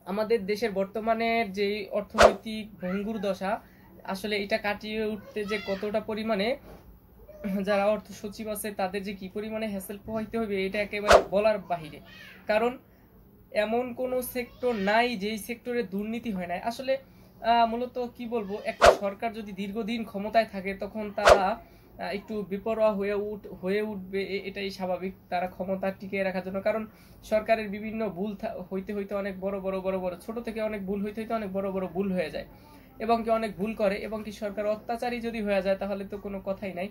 আমাদের দেশের বর্তমানের যে অর্থনৈতিক ভঙ্গুর দশা, আসলে এটা কাটিয়ে উঠতে যে কতটা পরিমাণে যারা অর্থ সচিব আছে তাদের যে কি পরিমাণে হ্যাসেল পোহাইতে হবে এটা একেবারে বলার বাহিরে। কারণ এমন কোন সেক্টর নাই যেই সেক্টরে দুর্নীতি হয় না। আসলে মূলত কি বলবো, একটা সরকার যদি দীর্ঘদিন ক্ষমতায় থাকে তখন তারা একটু বেপরোয়া হয়ে উঠবে, এটাই স্বাভাবিক তারা ক্ষমতা টিকিয়ে রাখার জন্য। কারণ সরকারের বিভিন্ন ভুল হইতে হইতে অনেক বড় বড় বড় বড়, ছোট থেকে অনেক ভুল হইতে হইতে অনেক বড় বড় ভুল হয়ে যায়, এবং কি অনেক ভুল করে, এবং কি সরকার অত্যাচারী যদি হয়ে যায় তাহলে তো কোনো কথাই নাই।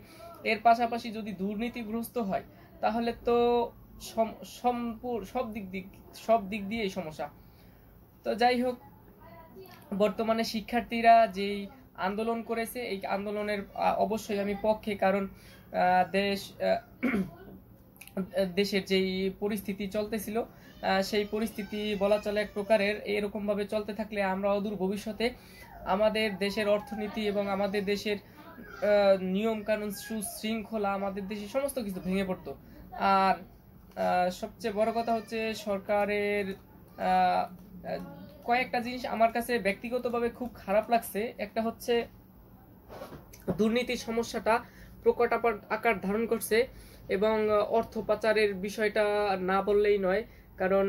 এর পাশাপাশি যদি দুর্নীতিগ্রস্ত হয় তাহলে তো সব দিক দিয়েই সমস্যা। তো যাই হোক, বর্তমানে শিক্ষার্থীরা যেই আন্দোলন করেছে এই আন্দোলনের অবশ্যই আমি পক্ষে। কারণ দেশ দেশের যেই পরিস্থিতি চলতেছিল সেই পরিস্থিতি বলা চলে এক প্রকারের এরকম ভাবে চলতে থাকলে আমরা অদূর ভবিষ্যতে আমাদের দেশের অর্থনীতি এবং আমাদের দেশের নিয়ম কানুন সুশৃঙ্খলা, আমাদের দেশে সমস্ত কিছু ভেঙে পড়তো। আর সবচেয়ে বড় কথা হচ্ছে সরকারের কয়েকটা জিনিস আমার কাছে ব্যক্তিগতভাবে খুব খারাপ লাগছে। একটা হচ্ছে দুর্নীতির সমস্যাটা প্রকট আকার ধারণ করছে, এবং অর্থ পাচারের বিষয়টা না বললেই নয়। কারণ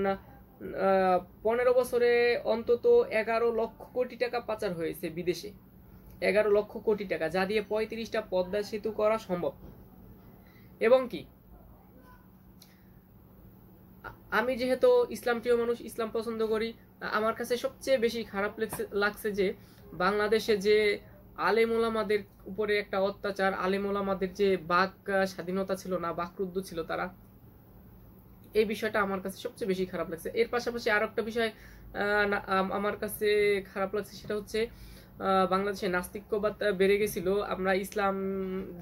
15 বছরে অন্তত 11 লক্ষ কোটি টাকা পাচার হয়েছে বিদেশে। 11 লক্ষ কোটি টাকা, যা দিয়ে 35টা পদ্মা সেতু করা সম্ভব। এবং কি আমি যেহেতু ইসলাম প্রিয় মানুষ, ইসলাম পছন্দ করি, আমার কাছে সবচেয়ে বেশি খারাপ লাগছে যে বাংলাদেশে যে আলেম ওলামাদের উপরে একটা অত্যাচার, আলেম ওলামাদের যে বাক স্বাধীনতা ছিল না, বাকরুদ্ধ ছিল তারা, এই বিষয়টা আমার কাছে সবচেয়ে বেশি খারাপ লাগছে। এর পাশাপাশি আর একটা বিষয় আমার কাছে খারাপ লাগছে, সেটা হচ্ছে বাংলাদেশে নাস্তিক্যবাদ বেড়ে গেছিল। আমরা ইসলাম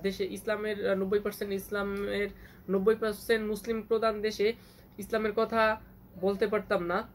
দেশে, ইসলামের 90%, ইসলামের 90% মুসলিম প্রধান দেশে ইসলামের কথা বলতে পারতাম না,